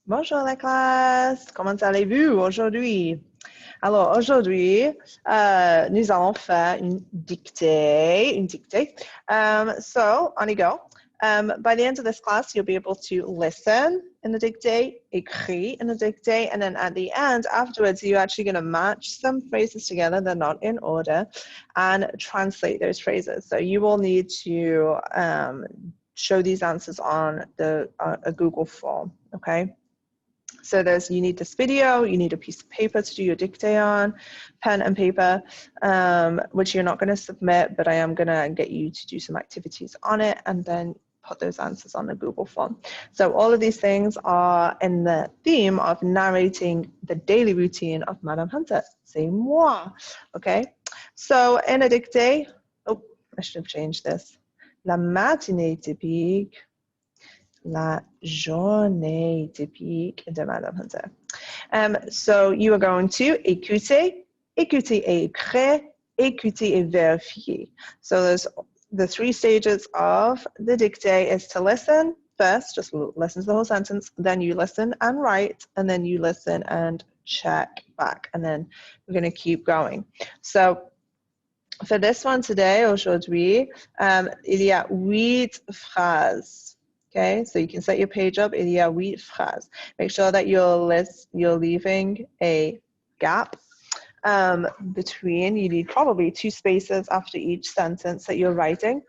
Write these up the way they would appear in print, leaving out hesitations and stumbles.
Bonjour la classe, comment allez-vous aujourd'hui? Alors aujourd'hui, nous allons faire une dictée. So on you go. By the end of this class, you'll be able to listen in the dictée, écrit in the dictée, and then at the end, afterwards, you're actually going to match some phrases together, they're not in order, and translate those phrases. So you will need to show these answers on a Google form, okay? So you need this video, you need a piece of paper to do your dictée on, pen and paper, which you're not going to submit, but I am going to get you to do some activities on it and then put those answers on the Google form. So all of these things are in the theme of narrating the daily routine of Mme Hunter. C'est moi, okay? So in a dictée, oh, I should have changed this. La matinée typique. La journée typique de Mme Hunter. So you are going to écouter et écrire, écouter et vérifier. So there's the three stages of the dictée is to listen first, just listen to the whole sentence, then you listen and write, and then you listen and check back, and then we're going to keep going. So for this one today, aujourd'hui, il y a 8 phrases. Okay, so you can set your page up. Il y a 8 phrases. Make sure that you're leaving a gap between. You need probably 2 spaces after each sentence that you're writing.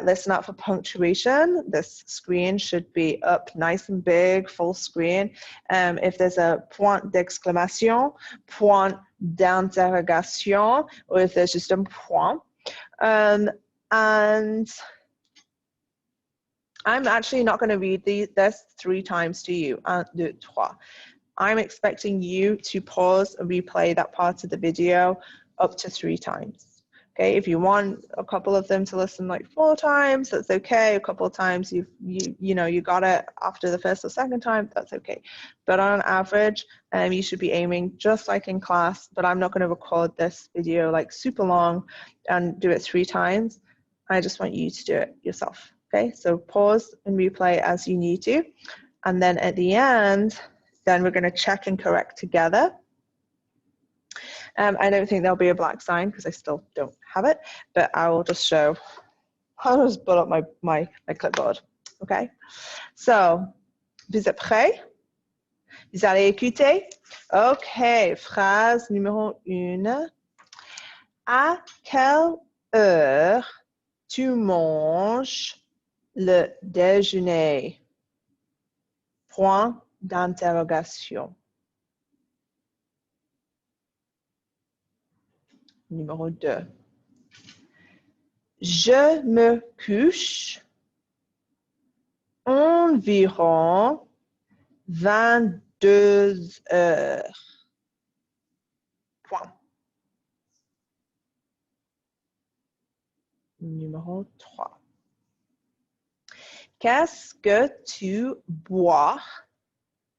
Listen out for punctuation. This screen should be up nice and big, full screen. If there's a point d'exclamation, point d'interrogation, or if there's just a point. And I'm actually not going to read this 3 times to you. 1, 2, 3. I'm expecting you to pause and replay that part of the video up to 3 times. Okay, if you want a couple of them to listen like 4 times, that's okay. A couple of times you got it after the first or second time, that's okay. But on average, you should be aiming just like in class, but I'm not going to record this video like super long and do it 3 times. I just want you to do it yourself. Okay, so pause and replay as you need to. And then at the end, then we're going to check and correct together. I don't think there'll be a black sign because I still don't have it, but I will just show. I'll just pull up my clipboard. Okay, so vous êtes prêts? Vous allez écouter? Okay, phrase numéro 1. À quelle heure tu manges le déjeuner? Point d'interrogation. Numéro 2. Je me couche environ 22 heures. Point. Numéro 3. Qu'est-ce que tu bois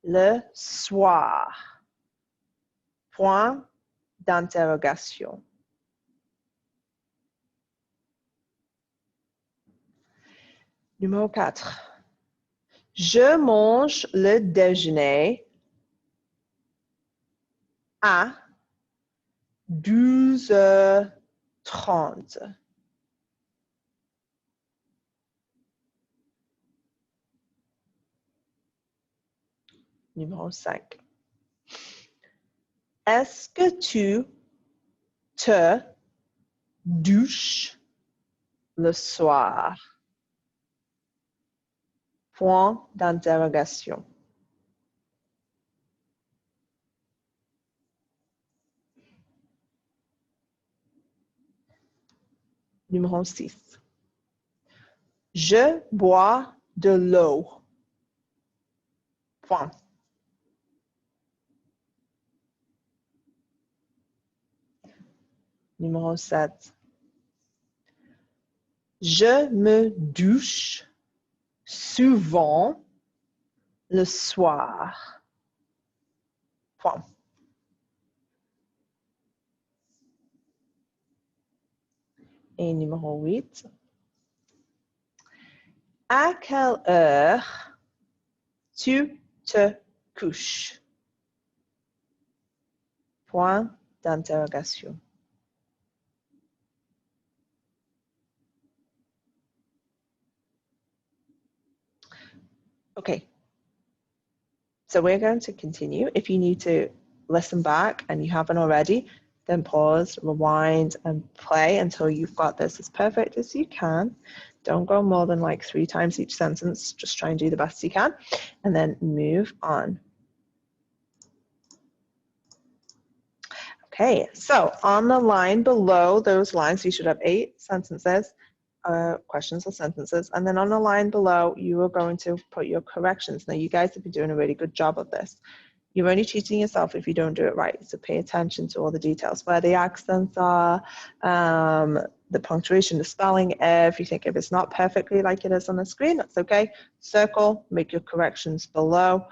le soir? Point d'interrogation. Numéro 4. Je mange le déjeuner à 12h30. Numéro 5. Est-ce que tu te douches le soir? Point d'interrogation. Numéro 6. Je bois de l'eau. Point. Numéro 7. Je me douche souvent le soir. Point. Et numéro 8. À quelle heure tu te couches? Point d'interrogation. Okay, so we're going to continue. If you need to listen back and you haven't already, then pause, rewind, and play until you've got this as perfect as you can. Don't go more than like 3 times each sentence. Just try and do the best you can, and then move on. Okay, so on the line below those lines, you should have 8 sentences, questions or sentences, and then on the line below, you are going to put your corrections. Now, you guys have been doing a really good job of this. You're only cheating yourself if you don't do it right, so pay attention to all the details, where the accents are, the punctuation, the spelling, everything. If it's not perfectly like it is on the screen, that's okay. Circle, make your corrections below.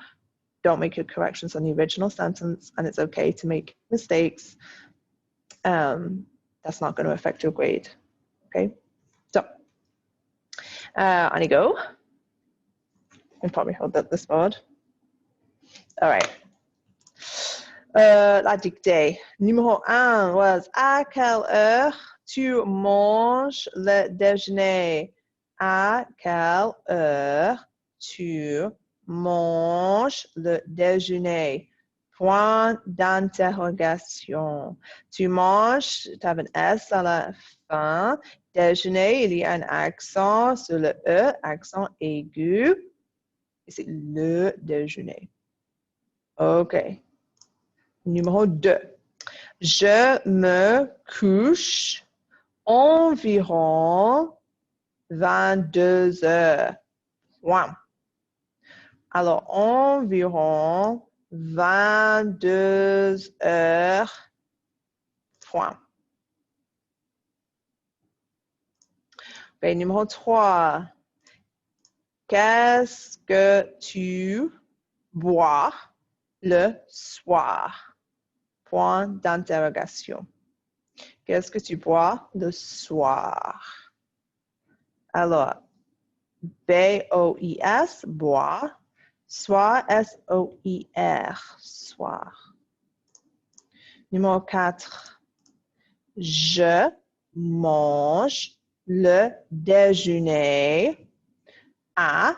Don't make your corrections on the original sentence, and it's okay to make mistakes. That's not going to affect your grade, okay? So, on you go. I probably hold up this board. All right. La dictée. Numéro 1 was, à quelle heure tu manges le déjeuner? À quelle heure tu manges le déjeuner? Point d'interrogation. Tu manges, tu as un S à la fin. Déjeuner, il y a un accent sur le E, accent aigu. Et c'est le déjeuner. OK. Numéro 2. Je me couche environ 22 heures. Point. Alors, environ 22 heures. Point. Okay, numéro 3. Qu'est-ce que tu bois le soir? Point d'interrogation. Qu'est-ce que tu bois le soir? Alors, B-O-I-S, bois. Soir, S-O-I-R, soir. Numéro 4. Je mange le déjeuner à,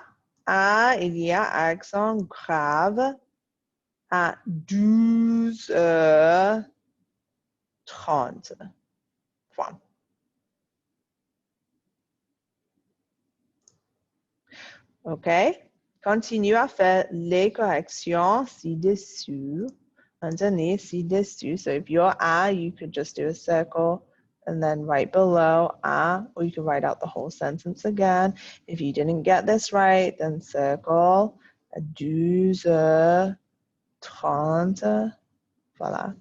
il y a accent grave, à 12h30. Point. OK? Continue à faire les corrections ci-dessus, underneath, ci-dessus. So if you're A, you could just do a circle and then right below A, or you can write out the whole sentence again. If you didn't get this right, then circle à 12h30. Voilà.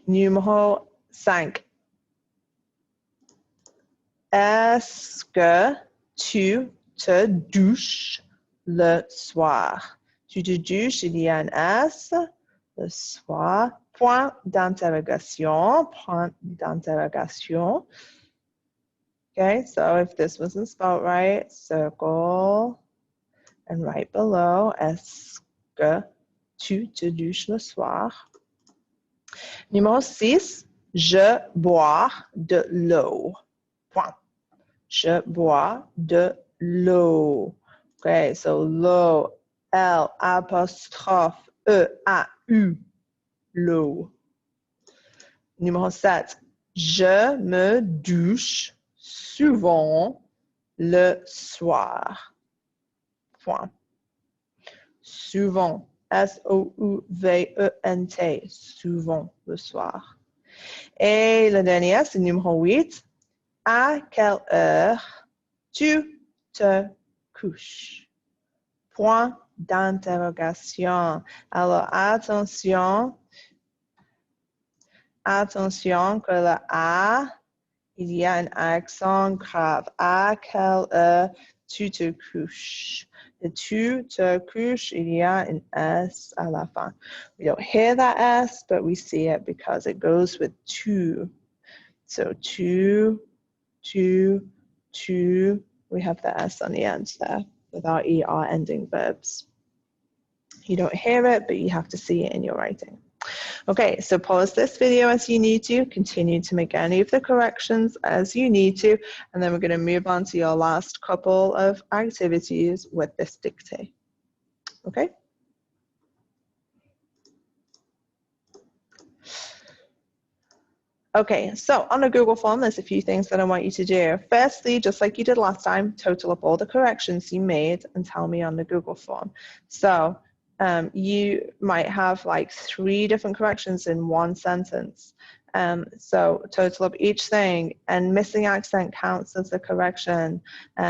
Numéro 5. Est-ce que tu te douches le soir? Tu te douches, il y a un S, le soir, point d'interrogation, point d'interrogation. Okay, so if this wasn't spelled right, circle, and right below, est-ce que tu te douches le soir? Numéro 6, je bois de l'eau. Point. Je bois de l'eau. Okay, so l'eau, L apostrophe E-A-U, l'eau. Numéro 7, je me douche souvent le soir. Point. Souvent, S-O-U-V-E-N-T, souvent le soir. Et le dernier, c'est numéro 8. À quelle heure tu te couches? Point d'interrogation. Alors, attention que le A, il y a un accent grave. À quelle heure tu te couches? The tu te couches, il y a an S à la fin. We don't hear that S, but we see it because it goes with tu. So tu, we have the S on the end there. with our ER ending verbs. You don't hear it, but you have to see it in your writing. Okay, so pause this video as you need to, continue to make any of the corrections as you need to, and then we're going to move on to your last couple of activities with this dictee. Okay? Okay, so on a Google form, there's a few things that I want you to do. Firstly, just like you did last time, total up all the corrections you made and tell me on the Google form. So you might have like 3 different corrections in one sentence. So total up each thing, and missing accent counts as a correction,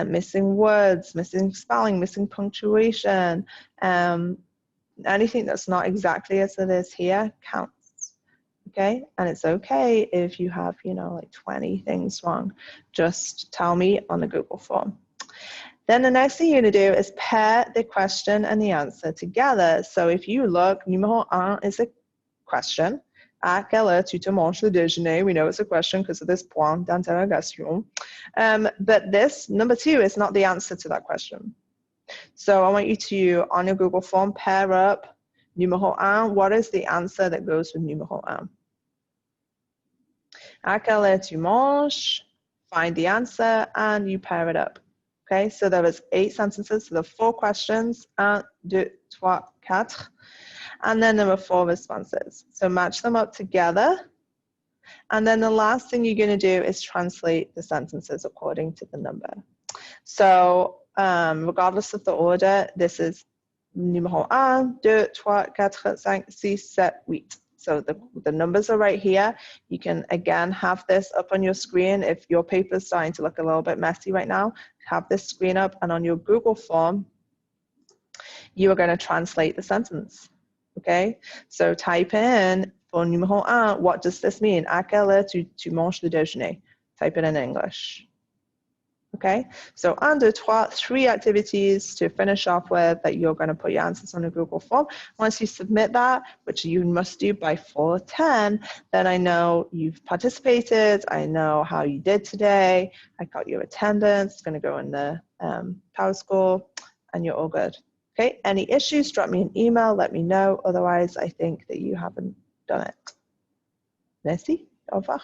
missing words, missing spelling, missing punctuation, anything that's not exactly as it is here counts. Okay, and it's okay if you have, you know, like 20 things wrong. Just tell me on the Google form. Then the next thing you're going to do is pair the question and the answer together. So if you look, numéro 1 is a question. À quelle heure tu te manges le déjeuner? We know it's a question because of this point d'interrogation. But this, number 2, is not the answer to that question. So I want you to, on your Google form, pair up numéro 1. What is the answer that goes with numéro 1? À quelle heure tu manges? Find the answer and you pair it up. Okay, so there was 8 sentences, so there were 4 questions, 1, 2, 3, 4, and then there were 4 responses. So match them up together, and then the last thing you're going to do is translate the sentences according to the number. So regardless of the order, this is numéro 1, 2, 3, 4, 5, 6, 7, 8. So the numbers are right here. You can, again, have this up on your screen. If your paper is starting to look a little bit messy right now, have this screen up, and on your Google form, you are going to translate the sentence. Okay? So type in, for numéro 1, what does this mean? À quelle heure tu manges le déjeuner? Type it in English. Okay, so 1, 2, 3, 3 activities to finish off with that you're going to put your answers on a Google form. Once you submit that, which you must do by 4:10, then I know you've participated, I know how you did today, I got your attendance, it's going to go in the Power Score, and you're all good. Okay, any issues, drop me an email, let me know. Otherwise, I think that you haven't done it. Merci, au revoir.